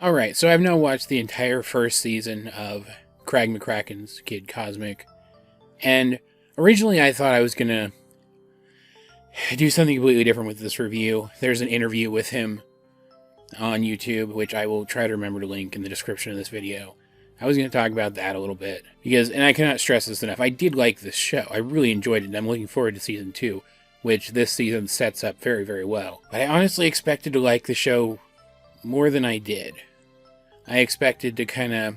Alright, so I've now watched the entire first season of Craig McCracken's Kid Cosmic, and originally I thought I was gonna do something completely different with this review. There's an interview with him on YouTube, which I will try to remember to link in the description of this video. I was going to talk about that a little bit, because, and I cannot stress this enough, I did like this show. I really enjoyed it, and I'm looking forward to Season 2, which this season sets up very, very well. But I honestly expected to like the show more than I did. I expected to kind of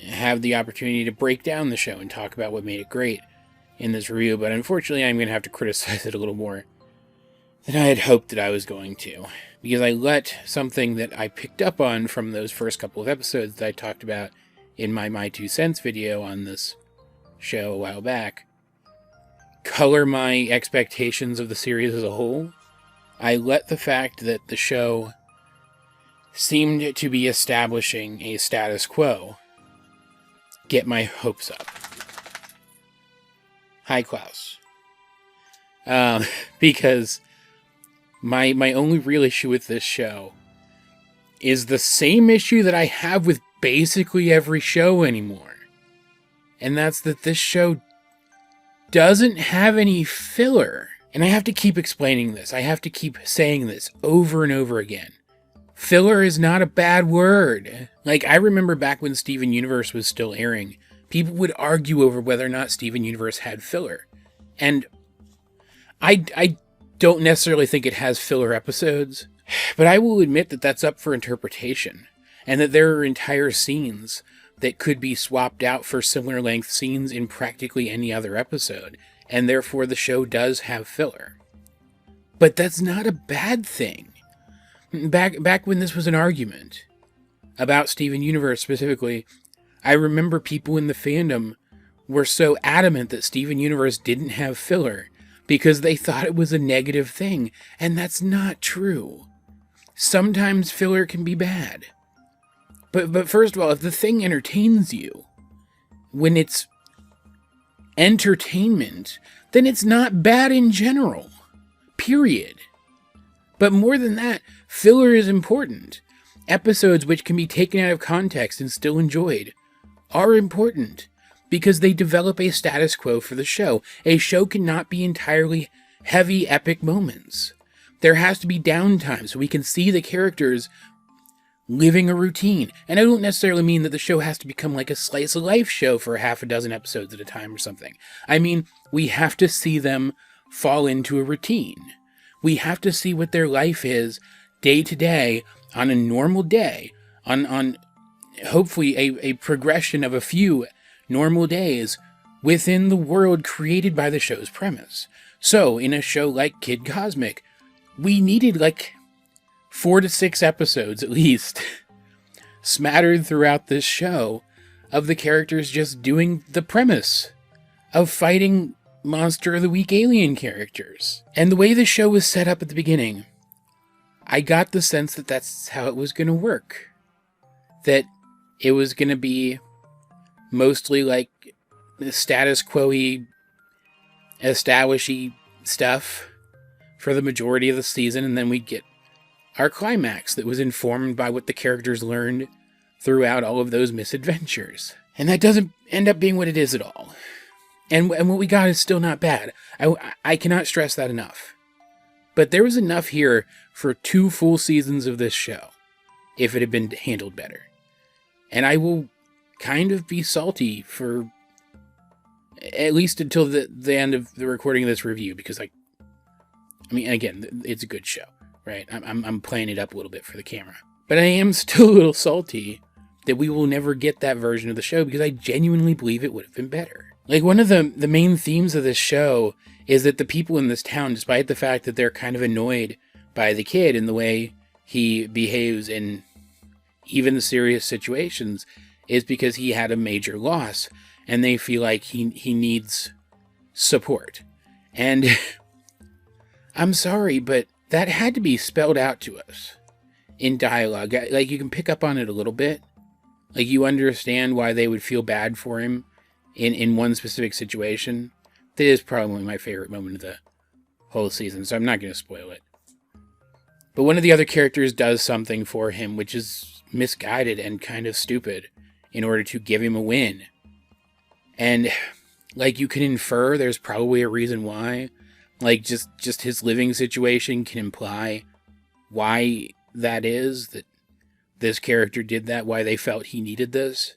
have the opportunity to break down the show and talk about what made it great in this review, but unfortunately I'm going to have to criticize it a little more than I had hoped that I was going to, because I let something that I picked up on from those first couple of episodes that I talked about in my 2 cents video on this show a while back color my expectations of the series as a whole. I let the fact that the show seemed to be establishing a status quo get my hopes up. Hi, Klaus. Because my only real issue with this show is the same issue that I have with basically every show anymore. And that's that this show doesn't have any filler. And I have to keep explaining this. I have to keep saying this over and over again. Filler is not a bad word. Like, I remember back when Steven Universe was still airing, people would argue over whether or not Steven Universe had filler. And I don't necessarily think it has filler episodes, but I will admit that that's up for interpretation, and that there are entire scenes that could be swapped out for similar length scenes in practically any other episode, and therefore the show does have filler. But that's not a bad thing. Back when this was an argument about Steven Universe specifically, I remember people in the fandom were so adamant that Steven Universe didn't have filler because they thought it was a negative thing, and that's not true. Sometimes filler can be bad. But first of all, if the thing entertains you, when it's entertainment, then it's not bad in general. Period. But more than that, filler is important. Episodes which can be taken out of context and still enjoyed are important, because they develop a status quo for the show. A show cannot be entirely heavy, epic moments. There has to be downtime so we can see the characters living a routine. And I don't necessarily mean that the show has to become like a slice of life show for half a dozen episodes at a time or something. I mean, we have to see them fall into a routine. We have to see what their life is day to day, on a normal day, on hopefully a progression of a few normal days within the world created by the show's premise. So, in a show like Kid Cosmic, we needed like 4 to 6 episodes at least smattered throughout this show of the characters just doing the premise of fighting Monster of the Week alien characters. And the way the show was set up at the beginning, I got the sense that that's how it was going to work. That it was going to be mostly like status quo-y, establish-y stuff for the majority of the season, and then we'd get our climax that was informed by what the characters learned throughout all of those misadventures. And that doesn't end up being what it is at all. And what we got is still not bad. I cannot stress that enough. But there was enough here for 2 full seasons of this show, if it had been handled better. And I will kind of be salty for at least until the end of the recording of this review, because I mean, again, it's a good show, right? I'm playing it up a little bit for the camera. But I am still a little salty that we will never get that version of the show, because I genuinely believe it would have been better. Like, one of the main themes of this show is that the people in this town, despite the fact that they're kind of annoyed by the kid and the way he behaves in even serious situations, is because he had a major loss, and they feel like he needs support. And I'm sorry, but that had to be spelled out to us in dialogue. Like, you can pick up on it a little bit. Like, you understand why they would feel bad for him in one specific situation. That is probably my favorite moment of the whole season, so I'm not going to spoil it. But one of the other characters does something for him, which is misguided and kind of stupid in order to give him a win. And, like, you can infer there's probably a reason why. Like, just his living situation can imply why that is, that this character did that, why they felt he needed this.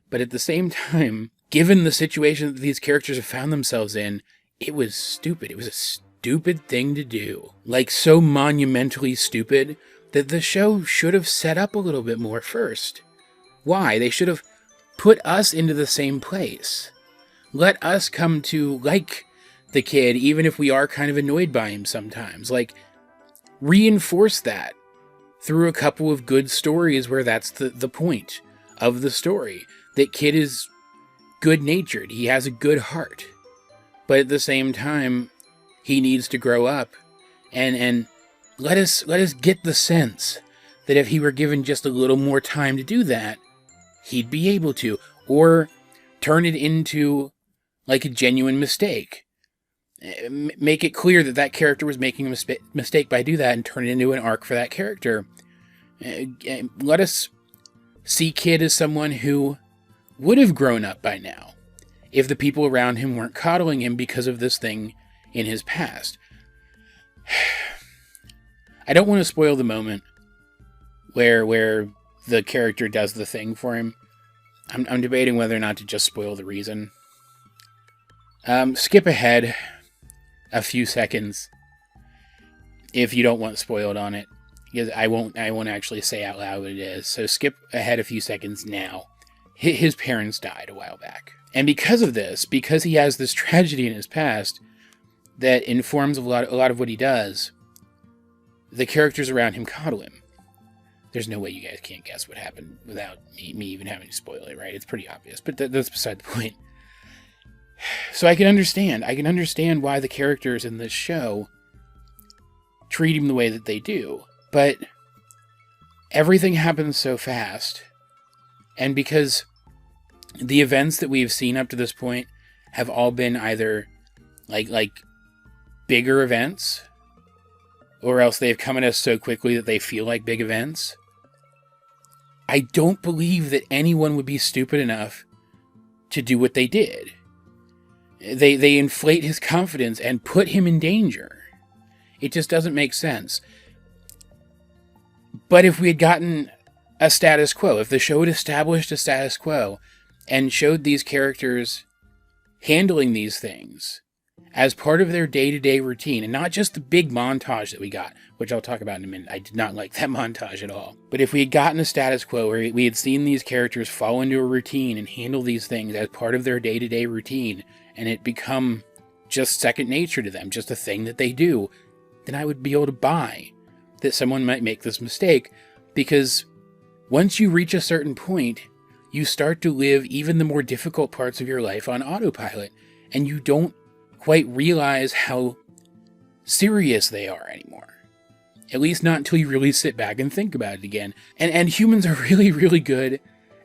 But at the same time, given the situation that these characters have found themselves in, it was stupid. It was a stupid thing to do. Like, so monumentally stupid that the show should have set up a little bit more first. Why? They should have put us into the same place. Let us come to like the kid, even if we are kind of annoyed by him sometimes. Like, reinforce that through a couple of good stories where that's the point of the story. That kid is good-natured. He has a good heart. But at the same time, he needs to grow up. And let us get the sense that if he were given just a little more time to do that, he'd be able to. Or turn it into like a genuine mistake. Make it clear that that character was making a mistake by doing that, and turn it into an arc for that character. Let us see Kid as someone who would have grown up by now if the people around him weren't coddling him because of this thing in his past. I don't want to spoil the moment where the character does the thing for him. I'm debating whether or not to just spoil the reason. Skip ahead a few seconds if you don't want spoiled on it, because I won't actually say out loud what it is. So skip ahead a few seconds now. His parents died a while back. And because of this, because he has this tragedy in his past that informs a lot of what he does, the characters around him coddle him. There's no way you guys can't guess what happened without me even having to spoil it, right? It's pretty obvious, but that's beside the point. So I can understand why the characters in this show treat him the way that they do. But everything happens so fast. And because the events that we've seen up to this point have all been either like bigger events, or else they've come at us so quickly that they feel like big events. I don't believe that anyone would be stupid enough to do what they did. They inflate his confidence and put him in danger. It just doesn't make sense. But if we had gotten a status quo, if the show had established a status quo and showed these characters handling these things as part of their day-to-day routine, and not just the big montage that we got, which I'll talk about in a minute. I did not like that montage at all. But if we had gotten a status quo where we had seen these characters fall into a routine and handle these things as part of their day-to-day routine, and it become just second nature to them, just a thing that they do, then I would be able to buy that someone might make this mistake, because once you reach a certain point, you start to live even the more difficult parts of your life on autopilot, and you don't quite realize how serious they are anymore. At least not until you really sit back and think about it again. And humans are really, really good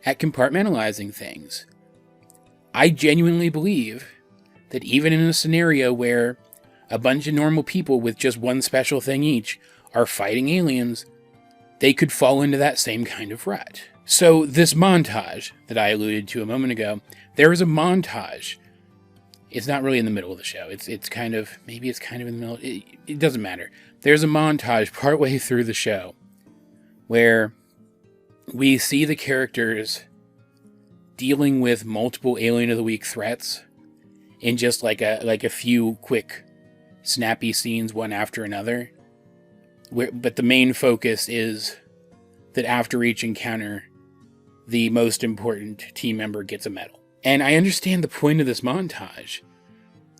at compartmentalizing things. I genuinely believe that even in a scenario where a bunch of normal people with just one special thing each are fighting aliens, they could fall into that same kind of rut. So this montage that I alluded to a moment ago, there is a montage. It's not really in the middle of the show. It's kind of, maybe it's kind of in the middle. It doesn't matter. There's a montage partway through the show where we see the characters dealing with multiple Alien of the Week threats in just like a few quick, snappy scenes, one after another. But the main focus is that after each encounter, the most important team member gets a medal. And I understand the point of this montage.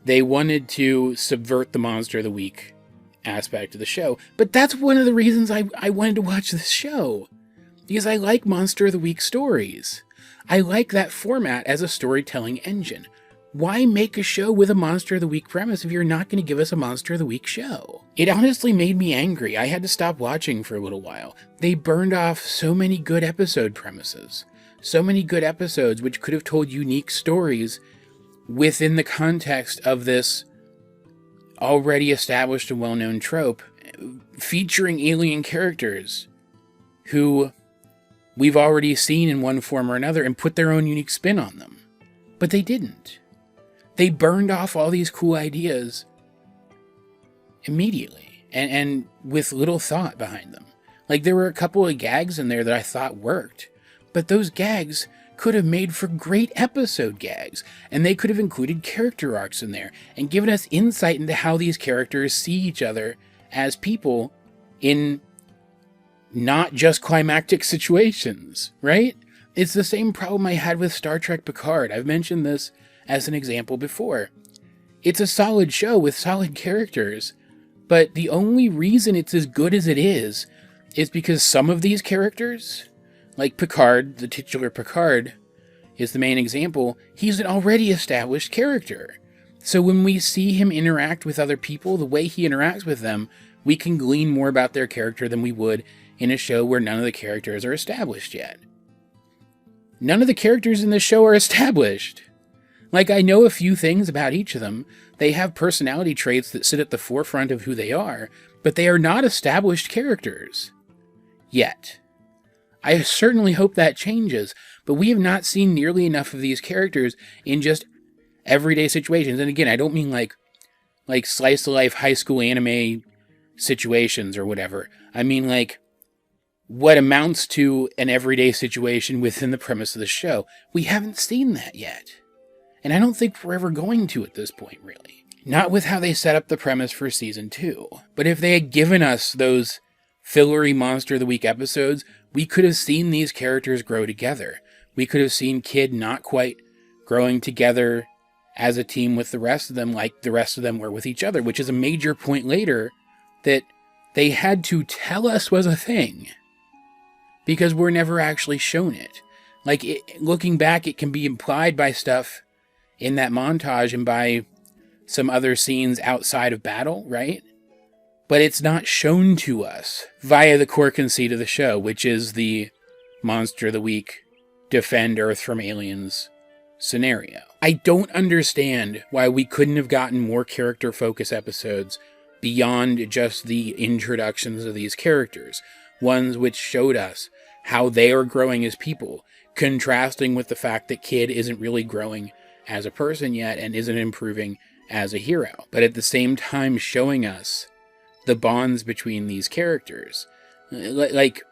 They wanted to subvert the Monster of the Week aspect of the show. But that's one of the reasons I wanted to watch this show. Because I like Monster of the Week stories. I like that format as a storytelling engine. Why make a show with a Monster of the Week premise if you're not going to give us a Monster of the Week show? It honestly made me angry. I had to stop watching for a little while. They burned off so many good episode premises. So many good episodes which could have told unique stories within the context of this already established and well-known trope, featuring alien characters who we've already seen in one form or another and put their own unique spin on them. But they didn't. They burned off all these cool ideas immediately and with little thought behind them. Like, there were a couple of gags in there that I thought worked, but those gags could have made for great episode gags, and they could have included character arcs in there and given us insight into how these characters see each other as people in not just climactic situations, right? It's the same problem I had with Star Trek Picard. I've mentioned this as an example before. It's a solid show with solid characters, but the only reason it's as good as it is because some of these characters, like Picard, the titular Picard, is the main example, he's an already established character. So when we see him interact with other people, the way he interacts with them, we can glean more about their character than we would in a show where none of the characters are established yet. None of the characters in this show are established. Like, I know a few things about each of them. They have personality traits that sit at the forefront of who they are, but they are not established characters. Yet. I certainly hope that changes, but we have not seen nearly enough of these characters in just everyday situations. And again, I don't mean like slice-of-life high school anime situations or whatever. I mean like what amounts to an everyday situation within the premise of the show. We haven't seen that yet. And I don't think we're ever going to at this point, really. Not with how they set up the premise for season 2. But if they had given us those fillery Monster of the Week episodes, we could have seen these characters grow together. We could have seen Kid not quite growing together as a team with the rest of them like the rest of them were with each other, which is a major point later that they had to tell us was a thing. Because we're never actually shown it. Like, looking back, it can be implied by stuff in that montage and by some other scenes outside of battle, right? But it's not shown to us via the core conceit of the show, which is the Monster of the Week, defend Earth from aliens scenario. I don't understand why we couldn't have gotten more character focus episodes beyond just the introductions of these characters. Ones which showed us how they are growing as people, contrasting with the fact that Kid isn't really growing as a person yet and isn't improving as a hero. But at the same time showing us the bonds between these characters. Like,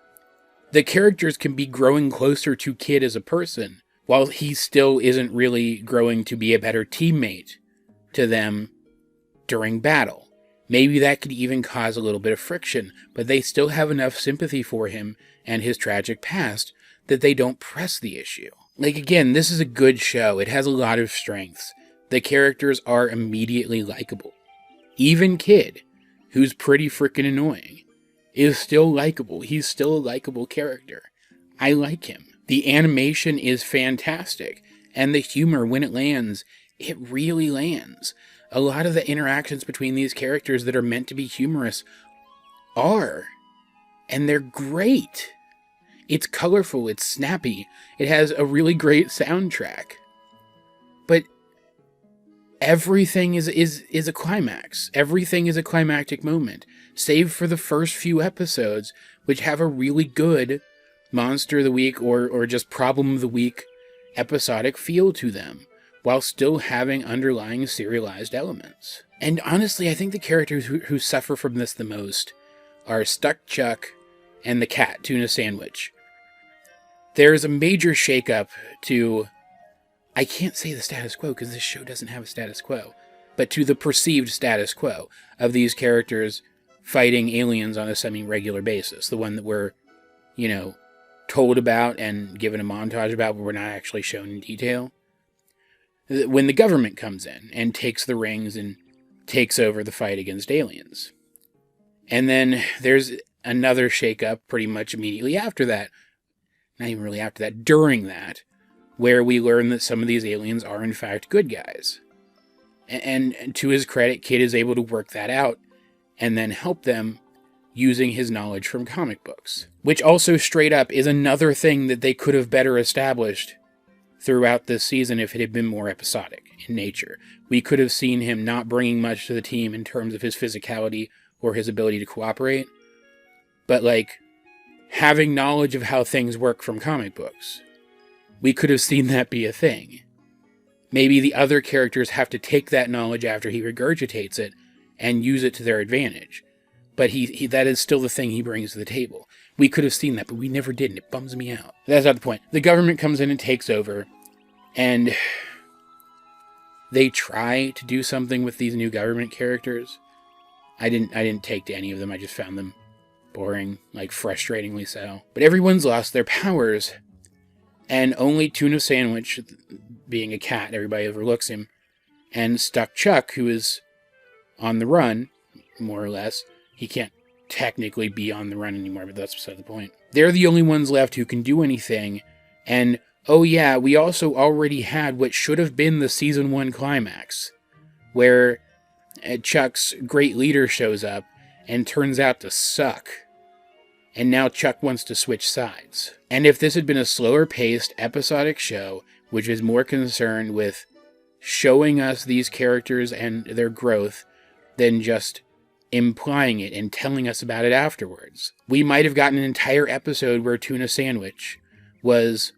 the characters can be growing closer to Kid as a person, while he still isn't really growing to be a better teammate to them during battle. Maybe that could even cause a little bit of friction, but they still have enough sympathy for him and his tragic past that they don't press the issue. Like, again, this is a good show. It has a lot of strengths. The characters are immediately likable. Even Kid, who's pretty freaking annoying, is still likable. He's still a likable character. I like him. The animation is fantastic, and the humor, when it lands, it really lands. A lot of the interactions between these characters that are meant to be humorous are, and they're great. It's colorful, it's snappy, it has a really great soundtrack. But everything is a climax. Everything is a climactic moment, save for the first few episodes, which have a really good Monster of the Week or just Problem of the Week episodic feel to them, while still having underlying serialized elements. And honestly, I think the characters who suffer from this the most are Stuck Chuck and the cat, Tuna Sandwich. There's a major shakeup to, I can't say the status quo because this show doesn't have a status quo, but to the perceived status quo of these characters fighting aliens on a semi-regular basis. The one that we're, told about and given a montage about, but we're not actually shown in detail. When the government comes in and takes the rings and takes over the fight against aliens. And then there's another shakeup pretty much immediately after that. Not even really after that, during that, where we learn that some of these aliens are in fact good guys. And to his credit, Kid is able to work that out and then help them using his knowledge from comic books. Which also straight up is another thing that they could have better established throughout this season if it had been more episodic in nature. We could have seen him not bringing much to the team in terms of his physicality or his ability to cooperate, but having knowledge of how things work from comic books. We could have seen that be a thing. Maybe the other characters have to take that knowledge after he regurgitates it and use it to their advantage. But that is still the thing he brings to the table. We could have seen that, but we never did, and it bums me out. That's not the point. The government comes in and takes over, and they try to do something with these new government characters. I didn't take to any of them. I just found them boring, like frustratingly so. But everyone's lost their powers, and only Tuna Sandwich, being a cat, everybody overlooks him, and Stuck Chuck, who is on the run, more or less. He can't technically be on the run anymore, but that's beside the point. They're the only ones left who can do anything, and oh yeah, we also already had what should have been the Season 1 climax, where Chuck's great leader shows up and turns out to suck. And now Chuck wants to switch sides. And if this had been a slower-paced, episodic show, which is more concerned with showing us these characters and their growth than just implying it and telling us about it afterwards, we might have gotten an entire episode where Tuna Sandwich was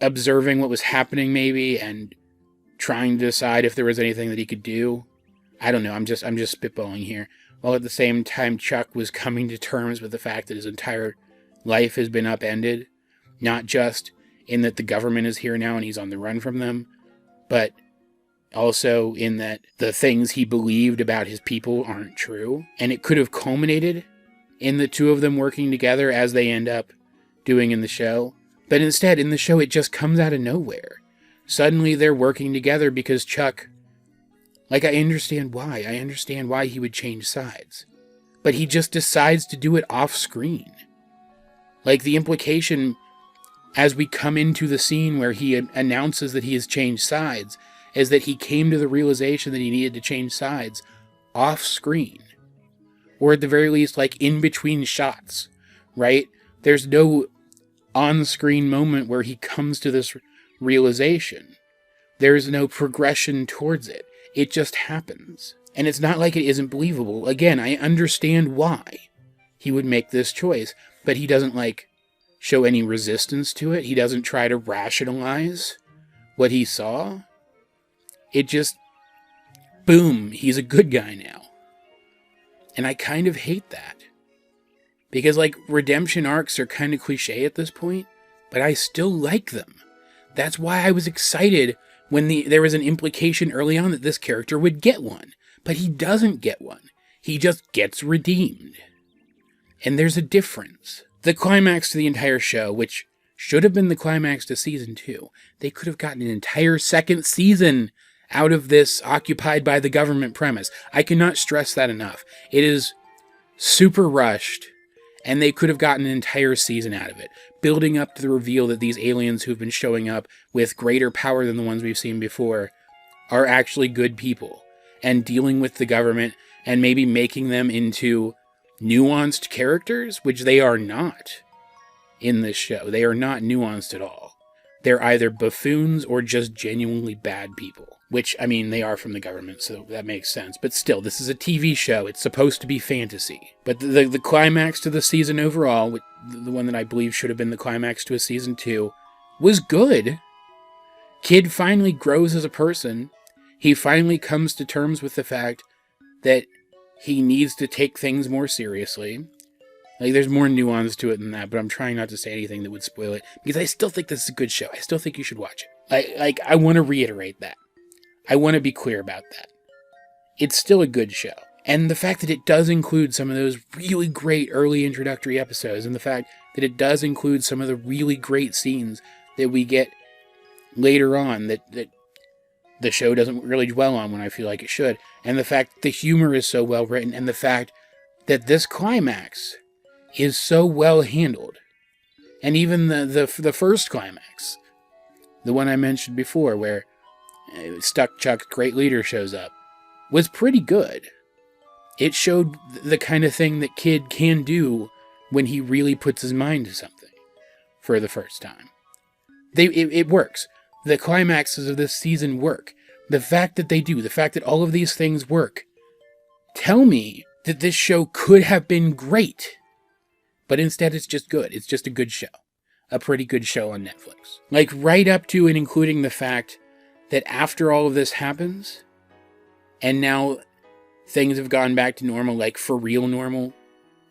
observing what was happening maybe and trying to decide if there was anything that he could do. I don't know, I'm just spitballing here. While at the same time Chuck was coming to terms with the fact that his entire life has been upended, not just in that the government is here now and he's on the run from them, but also in that the things he believed about his people aren't true. And it could have culminated in the two of them working together as they end up doing in the show. But instead, in the show, it just comes out of nowhere. Suddenly they're working together because Chuck... Like, I understand why. I understand why he would change sides. But he just decides to do it off-screen. Like, the implication, as we come into the scene where he announces that he has changed sides, is that he came to the realization that he needed to change sides off-screen. Or at the very least, like, in between shots, right? There's no on-screen moment where he comes to this realization. There's no progression towards it. It just happens. And it's not like it isn't believable. Again, I understand why he would make this choice, but he doesn't, like, show any resistance to it. He doesn't try to rationalize what he saw. It just, boom, he's a good guy now. And I kind of hate that. Because, like, redemption arcs are kind of cliche at this point, but I still like them. That's why I was excited when there was an implication early on that this character would get one. But he doesn't get one. He just gets redeemed. And there's a difference. The climax to the entire show, which should have been the climax to Season 2, they could have gotten an entire second season out of this occupied by the government premise. I cannot stress that enough. It is super rushed, and they could have gotten an entire season out of it, building up to the reveal that these aliens who've been showing up with greater power than the ones we've seen before are actually good people, and dealing with the government, and maybe making them into nuanced characters, which they are not in this show. They are not nuanced at all. They're either buffoons or just genuinely bad people. Which, I mean, they are from the government, so that makes sense. But still, this is a TV show. It's supposed to be fantasy. But the climax to the season overall, the one that I believe should have been the climax to a Season 2, was good. Kid finally grows as a person. He finally comes to terms with the fact that he needs to take things more seriously. Like, there's more nuance to it than that, but I'm trying not to say anything that would spoil it, because I still think this is a good show. I still think you should watch it. I want to reiterate that. I want to be clear about that. It's still a good show. And the fact that it does include some of those really great early introductory episodes, and the fact that it does include some of the really great scenes that we get later on that the show doesn't really dwell on when I feel like it should, and the fact that the humor is so well written, and the fact that this climax is so well handled. And even the first climax, the one I mentioned before, where Stuck Chuck's great leader shows up, was pretty good. It showed the kind of thing that Kid can do when he really puts his mind to something for the first time. It works. The climaxes of this season work. The fact that they do, the fact that all of these things work, tell me that this show could have been great. But instead, it's just good. It's just a good show. A pretty good show on Netflix. Like, right up to and including the fact that after all of this happens, and now things have gone back to normal, like for real normal,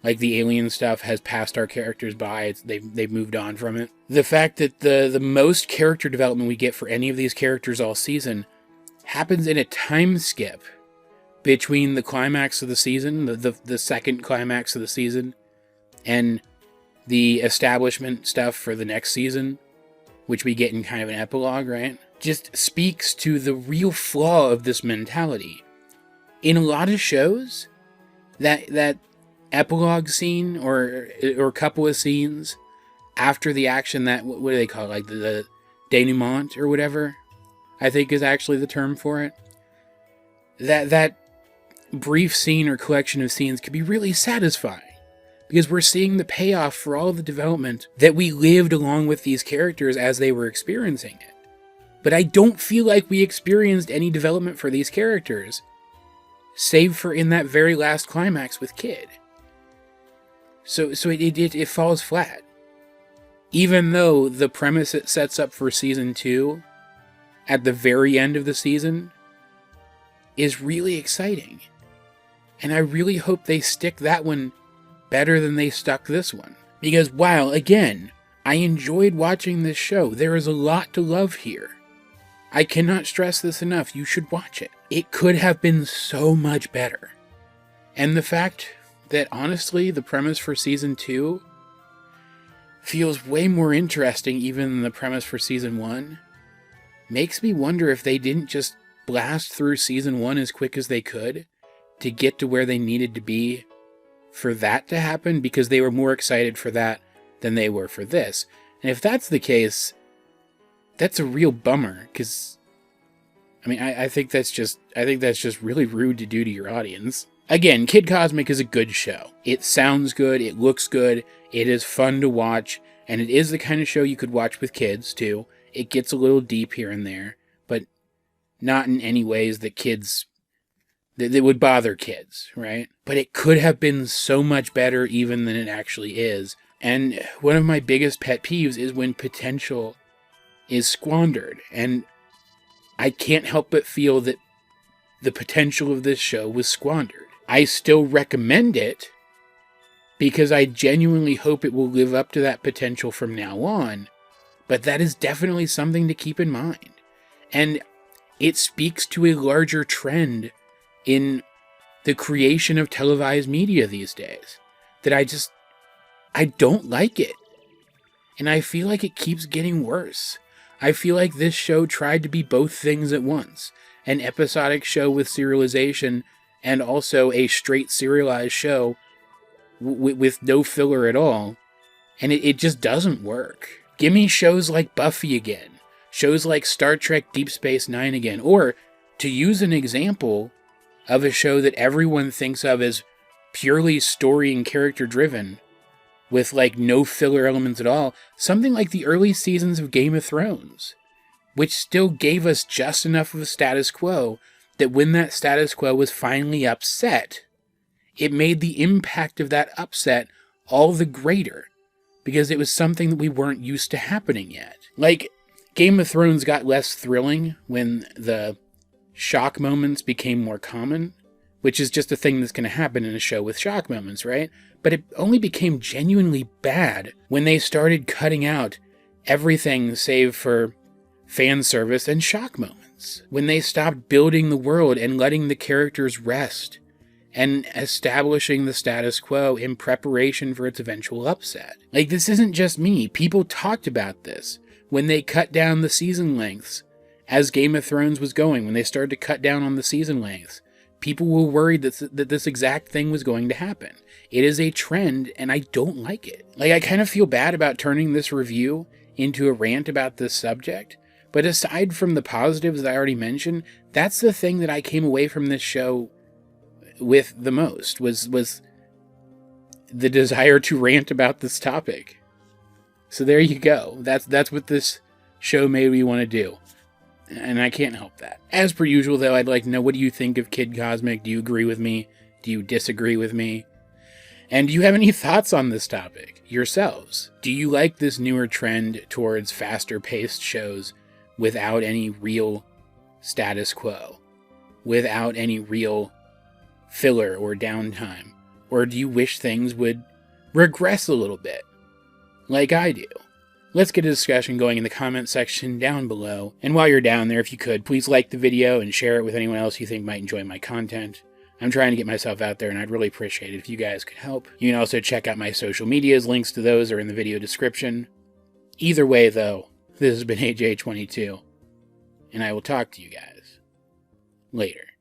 like the alien stuff has passed our characters by, they've moved on from it. The fact that the most character development we get for any of these characters all season happens in a time skip between the climax of the season, the second climax of the season, and the establishment stuff for the next season, which we get in kind of an epilogue, right? Just speaks to the real flaw of this mentality. In a lot of shows, that epilogue scene or a couple of scenes after the action, that, what do they call it? Like the denouement or whatever, I think is actually the term for it. That brief scene or collection of scenes can be really satisfying because we're seeing the payoff for all the development that we lived along with these characters as they were experiencing it. But I don't feel like we experienced any development for these characters, save for in that very last climax with Kid. So it falls flat. Even though the premise it sets up for season 2, at the very end of the season, is really exciting. And I really hope they stick that one better than they stuck this one. Because while, again, I enjoyed watching this show, there is a lot to love here. I cannot stress this enough, you should watch it. It could have been so much better. And the fact that, honestly, the premise for season 2 feels way more interesting even than the premise for season 1 makes me wonder if they didn't just blast through season 1 as quick as they could to get to where they needed to be for that to happen, because they were more excited for that than they were for this. And if that's the case, that's a real bummer, because I mean, I think that's just really rude to do to your audience. Again, Kid Cosmic is a good show. It sounds good, it looks good, it is fun to watch, and it is the kind of show you could watch with kids, too. It gets a little deep here and there, but not in any ways that would bother kids, right? But it could have been so much better even than it actually is. And one of my biggest pet peeves is when potential is squandered, and I can't help but feel that the potential of this show was squandered. I still recommend it because I genuinely hope it will live up to that potential from now on, but that is definitely something to keep in mind. And it speaks to a larger trend in the creation of televised media these days that I don't like it. And I feel like it keeps getting worse. I feel like this show tried to be both things at once. An episodic show with serialization and also a straight serialized show with no filler at all. And it just doesn't work. Give me shows like Buffy again. Shows like Star Trek Deep Space Nine again. Or, to use an example of a show that everyone thinks of as purely story and character driven, with like no filler elements at all, something like the early seasons of Game of Thrones, which still gave us just enough of a status quo that when that status quo was finally upset, it made the impact of that upset all the greater, because it was something that we weren't used to happening yet. Like, Game of Thrones got less thrilling when the shock moments became more common, which is just a thing that's going to happen in a show with shock moments, right? But it only became genuinely bad when they started cutting out everything save for fan service and shock moments. When they stopped building the world and letting the characters rest and establishing the status quo in preparation for its eventual upset. Like, this isn't just me. People talked about this when they cut down the season lengths as Game of Thrones was going. When they started to cut down on the season lengths, people were worried that this exact thing was going to happen. It is a trend, and I don't like it. Like, I kind of feel bad about turning this review into a rant about this subject, but aside from the positives that I already mentioned, that's the thing that I came away from this show with the most, was the desire to rant about this topic. So there you go. That's what this show made me want to do. And I can't help that. As per usual, though, I'd like to know, what do you think of Kid Cosmic? Do you agree with me? Do you disagree with me? And do you have any thoughts on this topic yourselves? Do you like this newer trend towards faster-paced shows without any real status quo, without any real filler or downtime? Or do you wish things would regress a little bit, like I do? Let's get a discussion going in the comment section down below. And while you're down there, if you could, please like the video and share it with anyone else you think might enjoy my content. I'm trying to get myself out there, and I'd really appreciate it if you guys could help. You can also check out my social medias. Links to those are in the video description. Either way, though, this has been AJ22, and I will talk to you guys later.